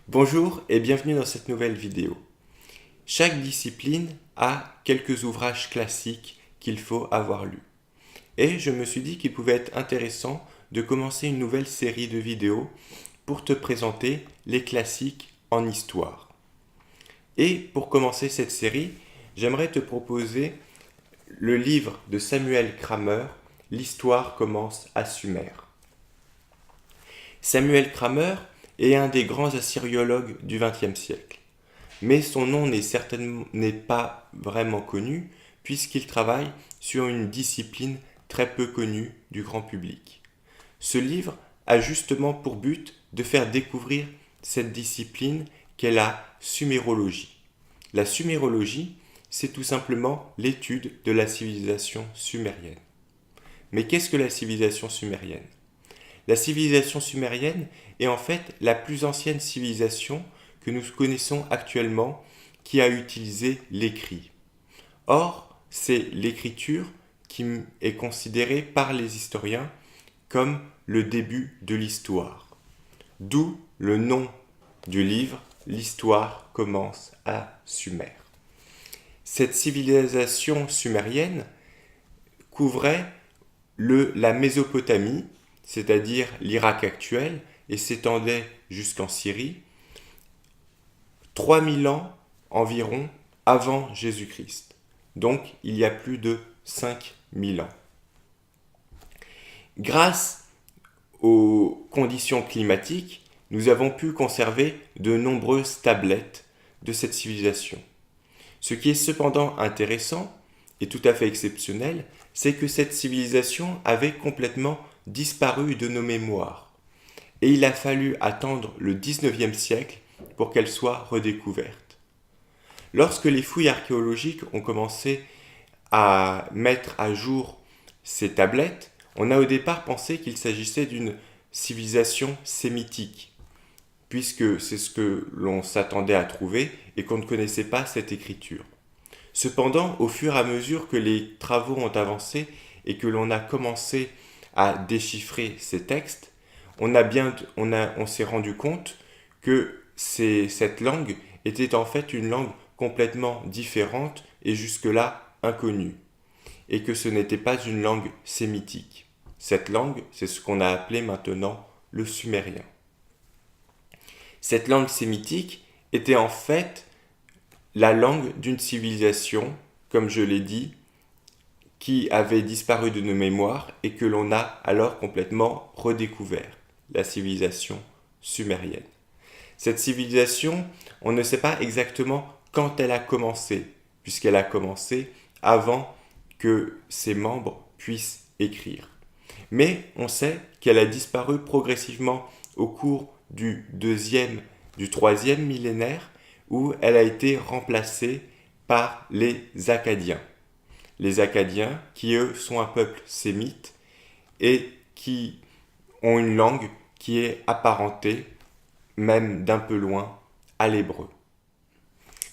Bonjour et bienvenue dans cette nouvelle vidéo. Chaque discipline a quelques ouvrages classiques qu'il faut avoir lus. Et je me suis dit qu'il pouvait être intéressant de commencer une nouvelle série de vidéos pour te présenter les classiques en histoire. Et pour commencer cette série, j'aimerais te proposer le livre de Samuel Kramer, L'histoire commence à Sumer. Samuel Kramer est un des grands assyriologues du XXe siècle. Mais son nom n'est pas vraiment connu puisqu'il travaille sur une discipline très peu connue du grand public. Ce livre a justement pour but de faire découvrir cette discipline qu'est la sumérologie. La sumérologie, c'est tout simplement l'étude de la civilisation sumérienne. Mais qu'est-ce que la civilisation sumérienne ? La civilisation sumérienne est en fait la plus ancienne civilisation que nous connaissons actuellement qui a utilisé l'écrit. Or, c'est l'écriture qui est considérée par les historiens comme le début de l'histoire. D'où le nom du livre, L'histoire commence à Sumer. Cette civilisation sumérienne couvrait la Mésopotamie, c'est-à-dire l'Irak actuel, et s'étendait jusqu'en Syrie, 3000 ans environ avant Jésus-Christ. Donc il y a plus de 5000 ans. Grâce aux conditions climatiques, nous avons pu conserver de nombreuses tablettes de cette civilisation. Ce qui est cependant intéressant et tout à fait exceptionnel, c'est que cette civilisation avait complètement disparu de nos mémoires. Et il a fallu attendre le 19e siècle pour qu'elle soit redécouverte. Lorsque les fouilles archéologiques ont commencé à mettre à jour ces tablettes, on a au départ pensé qu'il s'agissait d'une civilisation sémitique, puisque c'est ce que l'on s'attendait à trouver et qu'on ne connaissait pas cette écriture. Cependant, au fur et à mesure que les travaux ont avancé et que l'on a commencé à déchiffrer ces textes, on s'est rendu compte que cette langue était en fait une langue complètement différente et jusque-là inconnue, et que ce n'était pas une langue sémitique. Cette langue, c'est ce qu'on a appelé maintenant le sumérien. Cette langue sémitique était en fait la langue d'une civilisation, comme je l'ai dit, qui avait disparu de nos mémoires et que l'on a alors complètement redécouvert, la civilisation sumérienne. Cette civilisation, on ne sait pas exactement quand elle a commencé, puisqu'elle a commencé avant que ses membres puissent écrire. Mais on sait qu'elle a disparu progressivement au cours du 3e millénaire, où elle a été remplacée par les Akkadiens. Les Akkadiens, qui eux sont un peuple sémite et qui ont une langue qui est apparentée, même d'un peu loin, à l'hébreu.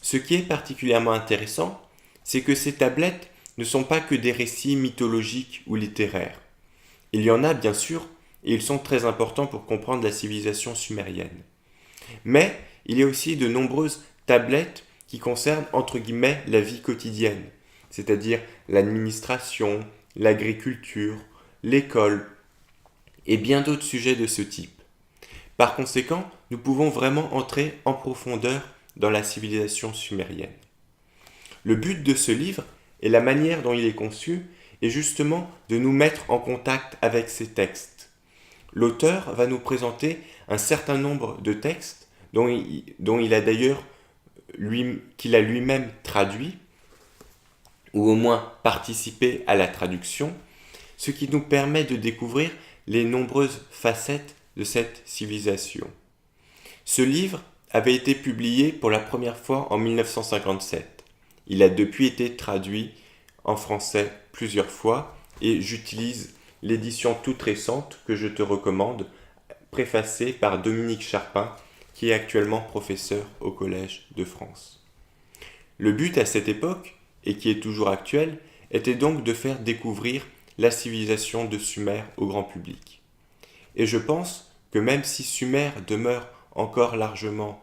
Ce qui est particulièrement intéressant, c'est que ces tablettes ne sont pas que des récits mythologiques ou littéraires. Il y en a bien sûr, et ils sont très importants pour comprendre la civilisation sumérienne. Mais il y a aussi de nombreuses tablettes qui concernent entre guillemets la vie quotidienne, c'est-à-dire l'administration, l'agriculture, l'école et bien d'autres sujets de ce type. Par conséquent, nous pouvons vraiment entrer en profondeur dans la civilisation sumérienne. Le but de ce livre et la manière dont il est conçu est justement de nous mettre en contact avec ces textes. L'auteur va nous présenter un certain nombre de textes dont il a d'ailleurs qu'il a lui-même traduit, ou au moins participé à la traduction, ce qui nous permet de découvrir les nombreuses facettes de cette civilisation. Ce livre avait été publié pour la première fois en 1957. Il a depuis été traduit en français plusieurs fois et j'utilise l'édition toute récente que je te recommande, préfacée par Dominique Charpin, qui est actuellement professeur au Collège de France. Le but à cette époque, et qui est toujours actuel, était donc de faire découvrir la civilisation de Sumer au grand public. Et je pense que même si Sumer demeure encore largement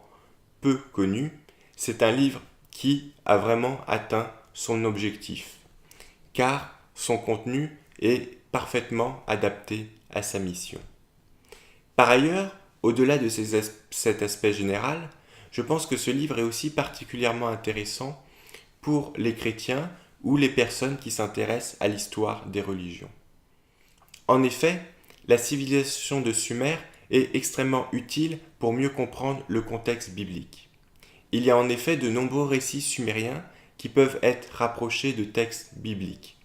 peu connu, c'est un livre qui a vraiment atteint son objectif, car son contenu est parfaitement adapté à sa mission. Par ailleurs, au-delà de cet aspect général, je pense que ce livre est aussi particulièrement intéressant pour les chrétiens ou les personnes qui s'intéressent à l'histoire des religions. En effet, la civilisation de Sumer est extrêmement utile pour mieux comprendre le contexte biblique. Il y a en effet de nombreux récits sumériens qui peuvent être rapprochés de textes bibliques.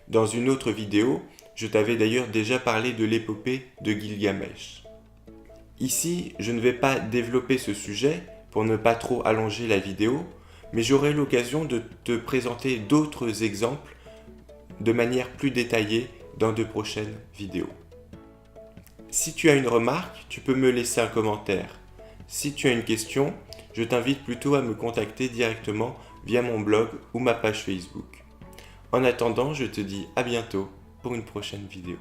Dans une autre vidéo, je t'avais d'ailleurs déjà parlé de l'épopée de Gilgamesh. Ici, je ne vais pas développer ce sujet pour ne pas trop allonger la vidéo, mais j'aurai l'occasion de te présenter d'autres exemples de manière plus détaillée dans de prochaines vidéos. Si tu as une remarque, tu peux me laisser un commentaire. Si tu as une question, je t'invite plutôt à me contacter directement via mon blog ou ma page Facebook. En attendant, je te dis à bientôt pour une prochaine vidéo.